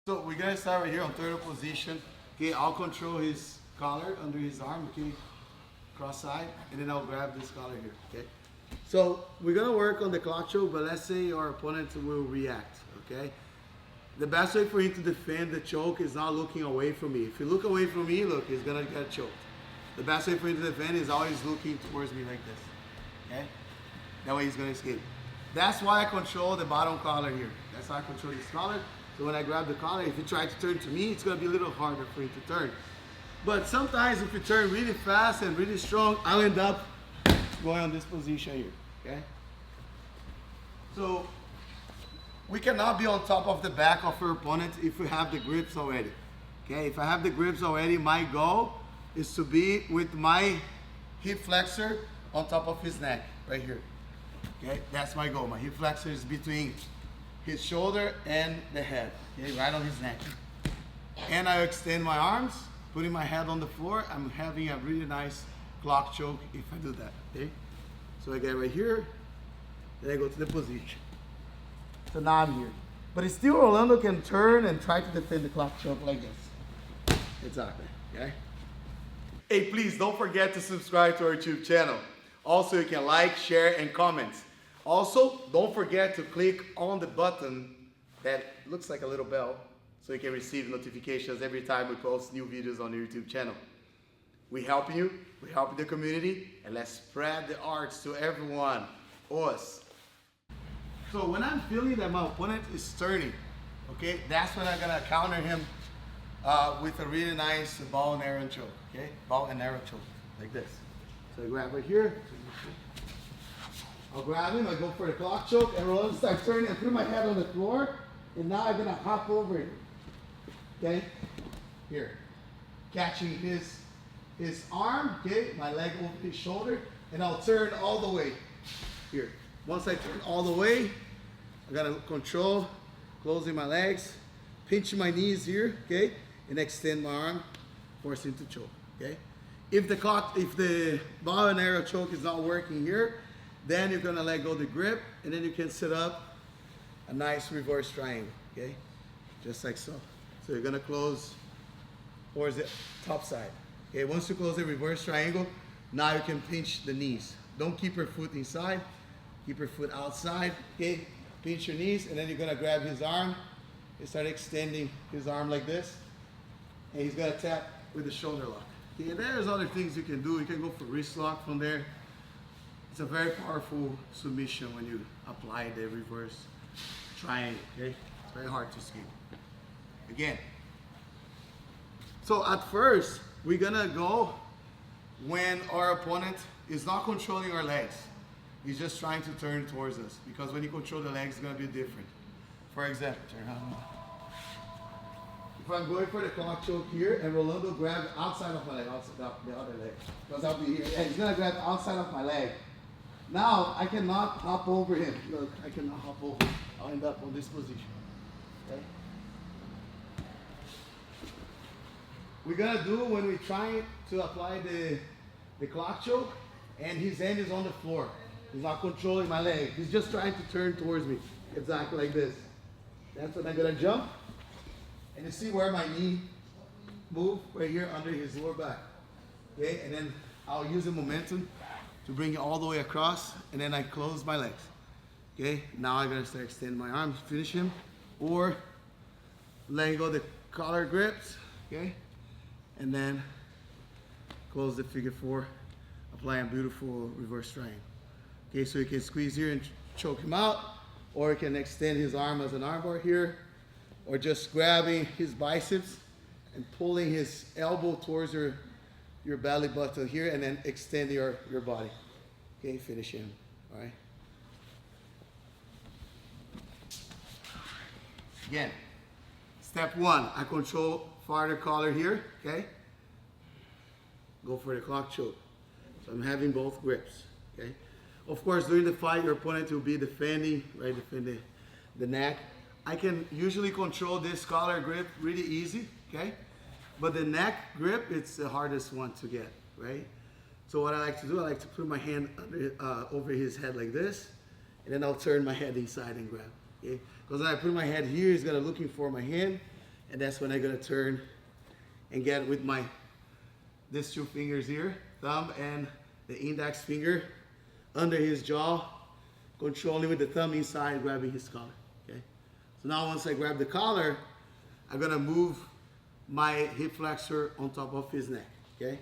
So we're gonna start right here on third position. Okay, I'll control his collar under his arm, okay, cross side, and then I'll grab this collar here, okay? So we're gonna work on the clock choke, but let's say our opponent will react, okay? The best way for him to defend the choke is not looking away from me. If you look away from me, look, he's gonna get choked. The best way for him to defend is always looking towards me like this, okay? That way he's gonna escape. That's why I control the bottom collar here. That's how I control this collar. So when I grab the collar, if you try to turn to me, it's gonna be a little harder for you to turn. But sometimes if you turn really fast and really strong, I'll end up going on this position here, okay? So we cannot be on top of the back of our opponent if we have the grips already, okay? If I have the grips already, my goal is to be with my hip flexor on top of his neck, right here, okay? That's my goal. My hip flexor is between his shoulder and the head, okay, right on his neck. And I extend my arms, putting my head on the floor. I'm having a really nice clock choke if I do that, okay? So I get right here, then I go to the position. So now I'm here. But it's still Orlando can turn and try to defend the clock choke like this. Exactly, okay? Hey, please don't forget to subscribe to our YouTube channel. Also, you can like, share, and comment. Also, don't forget to click on the button that looks like a little bell so you can receive notifications every time we post new videos on the YouTube channel. We help you, we help the community, and let's spread the arts to everyone. Us. So when I'm feeling that my opponent is turning, okay, that's when I'm gonna counter him with a really nice ball and arrow choke, okay? Ball and arrow choke, like this. So I grab right here. I'll grab him, I go for the clock choke, and Rolando starts turning, I put my head on the floor, and now I'm gonna hop over him, okay? Here, catching his arm, okay, my leg over his shoulder, and I'll turn all the way, here. Once I turn all the way, I gotta control, closing my legs, pinching my knees here, okay, and extend my arm, force him to choke, okay? If the bow and arrow choke is not working here, then you're gonna let go of the grip, and then you can set up a nice reverse triangle, okay? Just like so. So you're gonna close towards the top side. Okay, once you close the reverse triangle, now you can pinch the knees. Don't keep your foot inside, keep your foot outside, okay? Pinch your knees, and then you're gonna grab his arm and start extending his arm like this, and he's gonna tap with the shoulder lock. Okay, and there's other things you can do. You can go for wrist lock from there. It's a very powerful submission when you apply the reverse triangle, okay? It's very hard to escape. Again. So at first, we're gonna go when our opponent is not controlling our legs. He's just trying to turn towards us, because when you control the legs, it's gonna be different. For example, if I'm going for the clock choke here, and Rolando grabs outside of my leg, outside the other leg, because I'll be here, and he's gonna grab outside of my leg. Now, I cannot hop over him. Look, I cannot hop over him. I'll end up on this position, okay? We're gonna do when we try to apply the clock choke, and his hand is on the floor. He's not controlling my leg. He's just trying to turn towards me. Exactly like this. That's when I'm gonna jump. And you see where my knee move right here under his lower back. Okay, and then I'll use the momentum to bring it all the way across, and then I close my legs. Okay, now I'm gonna start extending my arms, finish him, or letting go the collar grips, okay? And then close the figure four, apply a beautiful reverse triangle. Okay, so you can squeeze here and choke him out, or you can extend his arm as an armbar here, or just grabbing his biceps and pulling his elbow towards your belly button here, and then extend your body. Okay, finish him, all right? Again, step one, I control farther collar here, okay? Go for the clock choke. So I'm having both grips, okay? Of course, during the fight, your opponent will be defending, right? Defending the neck. I can usually control this collar grip really easy, okay? But the neck grip, it's the hardest one to get, right? So what I like to do, I like to put my hand under, over his head like this, and then I'll turn my head inside and grab, okay? Because when I put my head here, he's gonna looking for my hand, And that's when I'm gonna turn and get with these two fingers here, thumb and the index finger under his jaw, controlling with the thumb inside, grabbing his collar, okay? So now once I grab the collar, I'm gonna move my hip flexor on top of his neck, okay?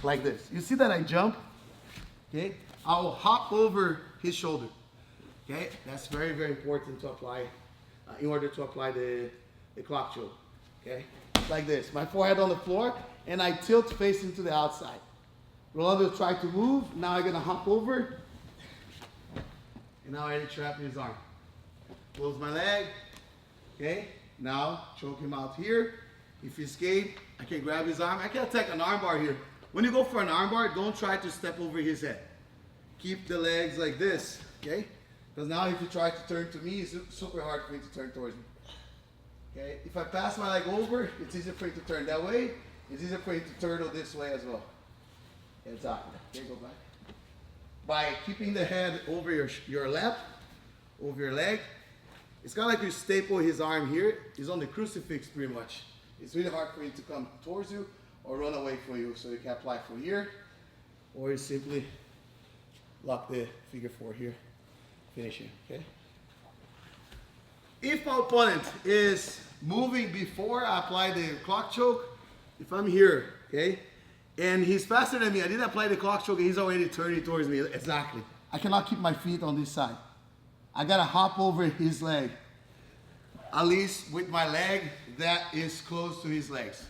Like this. You see that I jump, okay? I'll hop over his shoulder, okay? That's very, very important to apply, in order to apply the clock choke, okay? Like this, my forehead on the floor, and I tilt facing to the outside. Rolando tried to move, now I'm gonna hop over, and now I already trap his arm. Close my leg, okay? Now, choke him out here. If he escapes, I can grab his arm. I can attack an arm bar here. When you go for an arm bar, don't try to step over his head. Keep the legs like this, okay? Because now if you try to turn to me, it's super hard for me to turn towards me. Okay? If I pass my leg over, it's easier for you to turn that way. It's easier for you to turtle this way as well. Exactly. Okay, go back. By keeping the head over your lap, over your leg, it's kind of like you staple his arm here. He's on the crucifix pretty much. It's really hard for him to come towards you or run away from you, so you can apply from here, or you simply lock the figure 4 here, finish here, okay? If my opponent is moving before I apply the clock choke, if I'm here, okay, and he's faster than me, I didn't apply the clock choke and he's already turning towards me, exactly. I cannot keep my feet on this side. I gotta hop over his leg, at least with my leg that is close to his legs.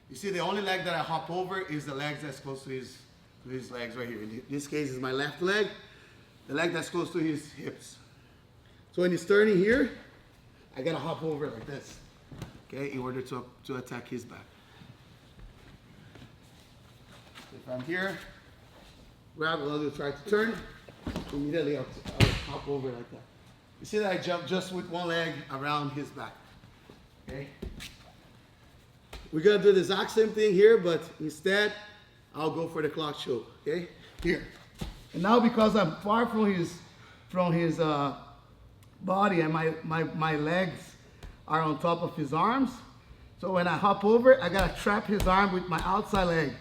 You see, the only leg that I hop over is the leg that's close to his legs right here. In this case, is my left leg, the leg that's close to his hips. So when he's turning here, I gotta hop over like this, okay, in order to attack his back. So if I'm here, grab another, try to turn, immediately I'll hop over like that. You see that I jump just with one leg around his back, okay? We're gonna do the exact same thing here, but instead, I'll go for the clock choke, okay? Here. And now because I'm far from his body and my legs are on top of his arms, so when I hop over, I gotta trap his arm with my outside leg.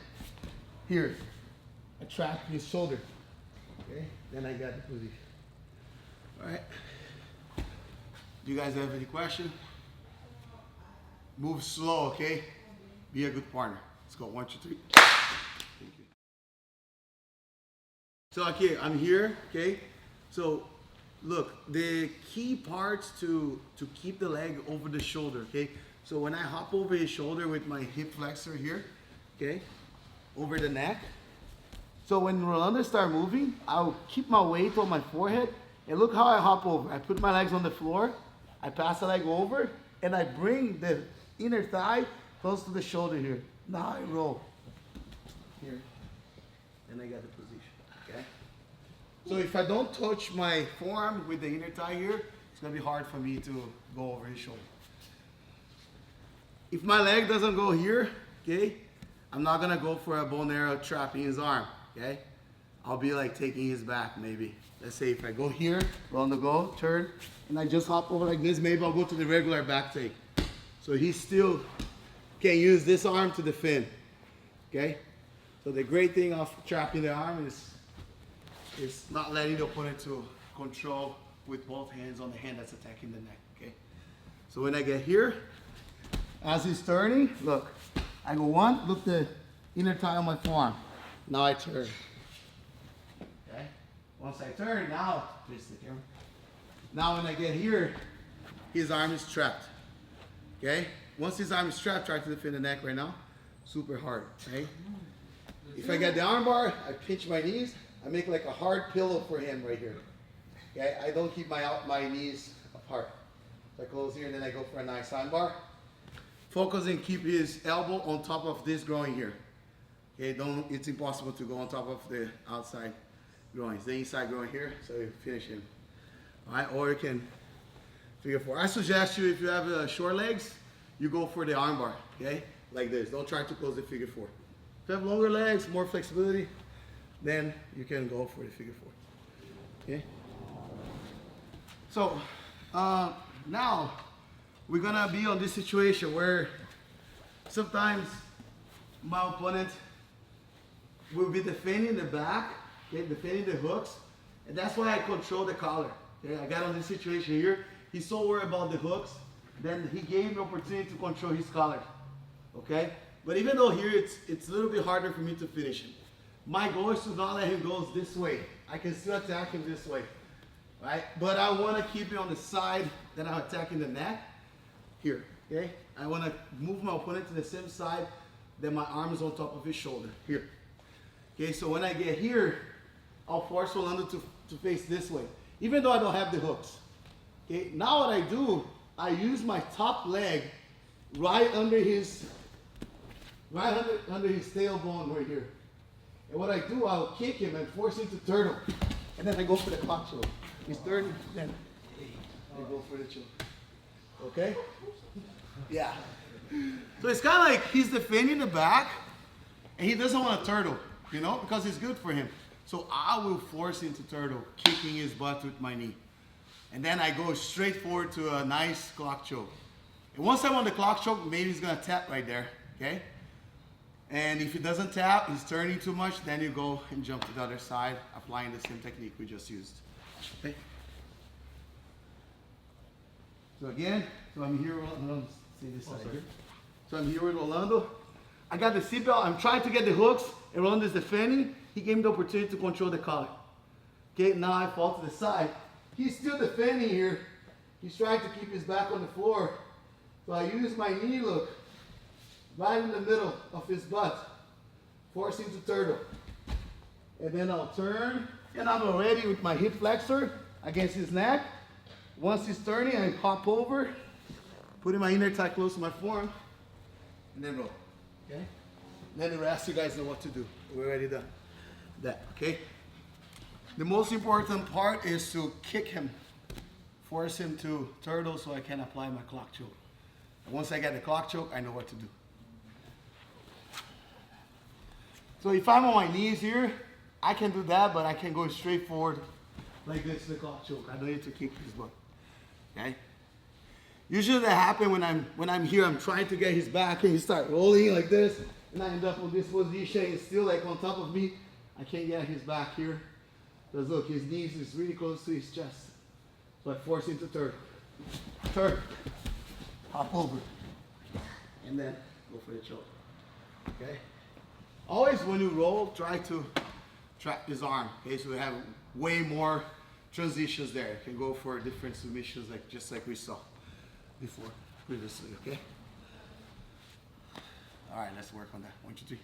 Here. I trap his shoulder, okay? Then I got the position. All right. Do you guys have any questions? Move slow, okay? Be a good partner. Let's go, 1, 2, 3. Thank you. So, okay, I'm here, okay? So, look, the key parts to keep the leg over the shoulder, okay? So when I hop over his shoulder with my hip flexor here, okay? Over the neck. So when Rolando starts moving, I'll keep my weight on my forehead, and look how I hop over. I put my legs on the floor, I pass the leg over, and I bring the inner thigh close to the shoulder here. Now I roll. Here. And I got the position, okay? So if I don't touch my forearm with the inner thigh here, it's gonna be hard for me to go over his shoulder. If my leg doesn't go here, okay, I'm not gonna go for a bow and arrow trapping his arm, okay? I'll be like taking his back maybe. Let's say if I go here, roll the go, turn, and I just hop over like this, maybe I'll go to the regular back take. So he still can use this arm to defend, okay? So the great thing of trapping the arm is not letting the opponent to control with both hands on the hand that's attacking the neck, okay? So when I get here, as he's turning, look, I go 1, look the inner thigh on my forearm. Now I turn, okay? Once I turn, now, face the camera. Now when I get here, his arm is trapped, okay? Once his arm is trapped, try to defend the neck right now. Super hard, okay? If I get the arm bar, I pinch my knees. I make like a hard pillow for him right here. Okay, I don't keep my knees apart. So I close here and then I go for a nice arm bar. Focus and keep his elbow on top of this groin here. Okay, it's impossible to go on top of the outside groin. It's the inside groin here, so you finish him. All right, or you can figure 4. I suggest you, if you have short legs, you go for the arm bar, okay? Like this, don't try to close the figure 4. If you have longer legs, more flexibility, then you can go for the figure 4, okay? So, now, we're gonna be on this situation where sometimes my opponent will be defending the back, okay, defending the hooks, and that's why I control the collar. Okay, I got on this situation here. He's so worried about the hooks, then he gave me the opportunity to control his collar. Okay, but even though here it's a little bit harder for me to finish him, my goal is to not let him go this way. I can still attack him this way, right? But I want to keep it on the side that I'm attacking the neck. Here, okay? I want to move my opponent to the same side that my arm is on top of his shoulder. Here. Okay, so when I get here, I'll force Orlando to face this way, even though I don't have the hooks. Okay, now what I do, I use my top leg right under his tailbone right here. And what I do, I'll kick him and force him to turtle. And then I go for the clock choke. He's turning, then I go for the choke. Okay? Yeah. So it's kind of like he's defending the back, and he doesn't want to turtle, you know, because it's good for him. So I will force him to turtle, kicking his butt with my knee. And then I go straight forward to a nice clock choke. And once I'm on the clock choke, maybe he's going to tap right there, okay? And if he doesn't tap, he's turning too much, then you go and jump to the other side, applying the same technique we just used. Okay? So again, I'm here with, see this side here. So I'm here with Orlando. I got the seatbelt, I'm trying to get the hooks, and Orlando's defending. He gave me the opportunity to control the collar. Okay, now I fall to the side. He's still defending here. He's trying to keep his back on the floor. So I use my knee look right in the middle of his butt, force him to turtle. And then I'll turn, and I'm already with my hip flexor against his neck. Once he's turning, I hop over, putting my inner thigh close to my forearm, and then roll, okay? Then the rest you guys know what to do. We're already done that, okay? The most important part is to kick him, force him to turtle so I can apply my clock choke. And once I get the clock choke, I know what to do. So if I'm on my knees here, I can do that, but I can go straight forward like this to the clock choke. I don't need to kick his butt, okay? Usually that happens when I'm here, I'm trying to get his back, and he starts rolling like this, and I end up in this position. He's still like on top of me. I can't get his back here. Because look, his knees is really close to his chest. So I force him to turn. Turn. Hop over. And then go for the choke. Okay? Always when you roll, try to trap his arm. Okay, so we have way more transitions there. You can go for different submissions just like we saw before previously, okay? All right, let's work on that. 1, 2, 3.